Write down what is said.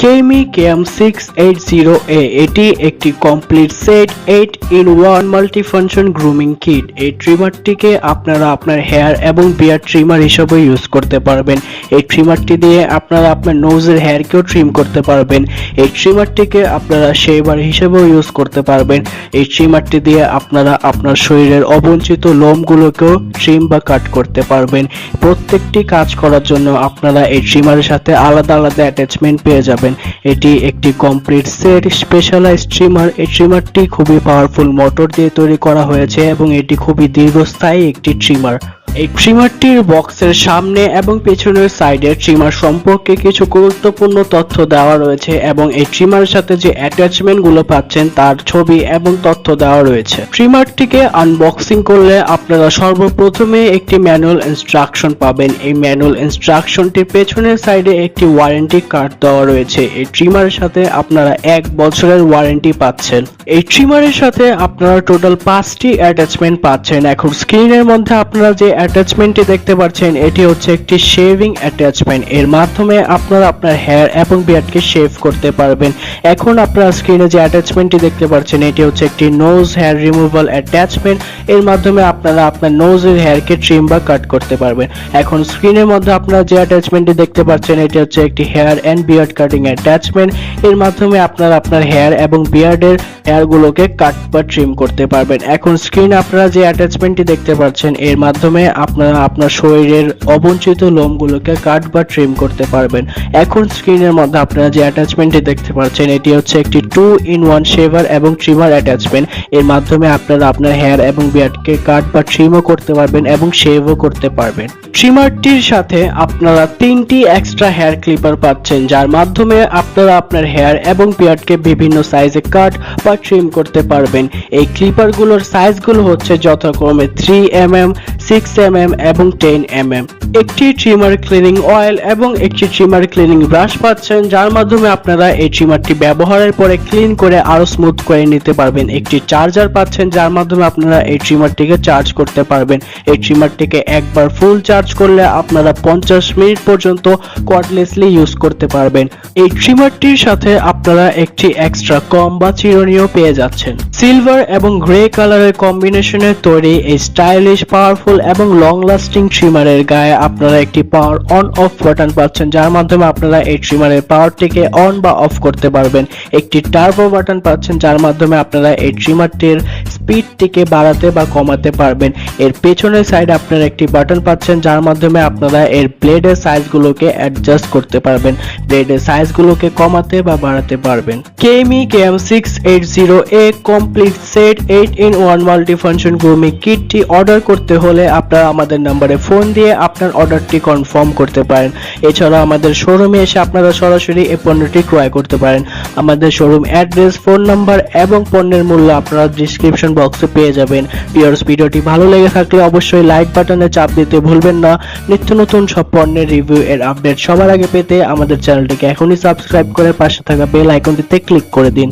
Kemei KM-680A এটি একটি complete set 8-in-1 multifunction grooming kit. এই ট্রিমারটিকে আপনারা আপনার হেয়ার এবং বিয়ার্ড ট্রিমার হিসেবে ইউজ করতে পারবেন। এই ট্রিমারটি দিয়ে আপনারা আপনার নোজের হেয়ারকেও ট্রিম করতে পারবেন। এই ট্রিমারটিকে আপনারা শেভার হিসেবেও ইউজ করতে পারবেন। এই ট্রিমারটি দিয়ে আপনারা আপনার শরীরের অবঞ্চিত লোমগুলোকেও ট্রিম বা কাট করতে পারবেন। প্রত্যেকটি কাজ করার জন্য আপনারা এই ট্রিমারের সাথে আলাদা আলাদা অ্যাটাচমেন্ট পেয়ে যাবেন। এটি একটি কমপ্লিট সেট স্পেশালাইজড ট্রিমার। এই ট্রিমারটি খুবই পাওয়ারফুল মোটর দিয়ে তৈরি করা হয়েছে এবং এটি খুবই দীর্ঘস্থায়ী একটি ট্রিমার। এই ট্রিমারটির বক্সের সামনে এবং পেছনের সাইডে ট্রিমার সম্পর্কে কিছু গুরুত্বপূর্ণ তথ্য দেওয়া রয়েছে এবং এই ট্রিমারের সাথে যে অ্যাটাচমেন্ট গুলো পাচ্ছেন তার ছবি এবং তথ্য দেওয়া রয়েছে। ট্রিমারটিকে আনবক্সিং করলে আপনারা সর্বপ্রথমে একটি ম্যানুয়াল ইনস্ট্রাকশন পাবেন। এই ম্যানুয়াল ইনস্ট্রাকশনটির পেছনের সাইডে একটি ওয়ারেন্টি কার্ড দেওয়া রয়েছে। এই ট্রিমারের সাথে আপনারা 1 বছরের ওয়ারেন্টি পাচ্ছেন। এই ট্রিমারের সাথে আপনারা টোটাল 5টি অ্যাটাচমেন্ট পাচ্ছেন। এখন স্ক্রিনের মধ্যে আপনারা যে অ্যাটাচমেন্টটি দেখতে পাচ্ছেন এটি হচ্ছে একটি শেভিং অ্যাটাচমেন্ট। এর মাধ্যমে আপনারা আপনার হেয়ার এবং বিয়ার্ডকে শেভ করতে পারবেন। এখন আপনারা স্ক্রিনে যে অ্যাটাচমেন্টটি দেখতে পাচ্ছেন এটি হচ্ছে একটি নোজ হেয়ার রিমুভাল অ্যাটাচমেন্ট। এর মাধ্যমে আপনারা আপনার নোজের হেয়ারকে ট্রিম বা কাট করতে পারবেন। এখন স্ক্রিনের মধ্যে আপনারা যে অ্যাটাচমেন্টটি দেখতে পাচ্ছেন এটি হচ্ছে একটি hair and beard cutting attachment. এর মাধ্যমে আপনারা আপনার হেয়ার এবং বিয়ার্ডের হেয়ারগুলোকে কাট বা ট্রিম করতে পারবেন। এখন স্ক্রিনে আপনারা যে অ্যাটাচমেন্টটি দেখতে পাচ্ছেন এর মাধ্যমে আপনারা আপনার শরীরের অবঞ্চিত লোমগুলোকে কাট বা ট্রিম করতে পারবেন। এখন স্ক্রিনের মধ্যে আপনারা যে অ্যাটাচমেন্টটি দেখতে পাচ্ছেন এটি হচ্ছে একটি 2-in-1 শেভার এবং ট্রিমার অ্যাটাচমেন্ট। এর মাধ্যমে আপনারা আপনার হেয়ার এবং বিয়ার্ডকে কাট বা ট্রিমও করতে পারবেন এবং শেভও করতে পারবেন। ট্রিমারটির সাথে আপনারা 3টি এক্সট্রা হেয়ার ক্লিপার পাচ্ছেন, যার মাধ্যমে আপনারা আপনার হেয়ার এবং বিয়ার্ডকে বিভিন্ন সাইজে কাট বা ট্রিম করতে পারবেন। এই ক্লিপারগুলোর সাইজগুলো হচ্ছে যথাক্রমে 3mm, 6mm এবং 10mm। একটি ট্রিমার ক্লিনিং অয়েল এবং একটি ট্রিমার ক্লিনিং ব্রাশ পাচ্ছেন, যার মাধ্যমে আপনারা এই ট্রিমারটি ব্যবহারের পরে ক্লিন করে আরো স্মুথ করে নিতে পারবেন। একটি চার্জার পাচ্ছেন, যার মাধ্যমে আপনারা এই ট্রিমারটিকে চার্জ করতে পারবেন। এই ট্রিমারটিকে একবার ফুল চার্জ করলে আপনারা 50 মিনিট পর্যন্ত কর্ডলেসলি ইউজ করতে পারবেন। এই ট্রিমারটির সাথে আপনারা একটি এক্সট্রা কম বা চিরুনিও পেয়ে যাচ্ছেন। সিলভার এবং গ্রে কালারের কম্বিনেশনে তৈরি এই স্টাইলিশ, পাওয়ারফুল এবং লং লাস্টিং ট্রিমারের গায়ে আপনারা একটি পাওয়ার অন অফ বাটন পাচ্ছেন, যার মাধ্যমে আপনারা এই ট্রিমারের পাওয়ারটিকে অন বা অফ করতে পারবেন। একটি টার্বো বাটন পাচ্ছেন, যার মাধ্যমে আপনারা এই ট্রিমারটির স্পিডটিকে বাড়াতে বা কমাতে পারবেন। এর পেছনের সাইডে আপনারা একটি বাটন পাচ্ছেন, যার মাধ্যমে আপনারা এর ব্লেডের সাইজগুলোকে অ্যাডজাস্ট করতে পারবেন, ব্লেডের সাইজগুলোকে কমাতে বা বাড়াতে পারবেন। Kemei KM-680A complete set 8-in-1 multifunction grooming কিটটি অর্ডার করতে হলে আপনারা আমাদের নম্বরে ফোন দিয়ে আপনার অর্ডারটি কনফার্ম করতে পারেন। এছাড়া আমাদের শোরুমে এসে আপনারা সরাসরি এই পণ্যটি ক্রয় করতে পারেন। আমাদের শোরুম অ্যাড্রেস, ফোন নাম্বার এবং পণ্যের মূল্য আপনারা ডেসক্রিপশন বক্সে পেয়ে যাবেন। ভিউয়ার্স, ভিডিওটি ভালো লেগে থাকলে অবশ্যই লাইক বাটনে চাপ দিতে ভুলবেন না। নিত্য নতুন সব পণ্যের রিভিউ এর আপডেট সবার আগে পেতে আমাদের চ্যানেলটিকে এখনই সাবস্ক্রাইব করে পাশে থাকা বেল আইকনটিতে ক্লিক করে দিন।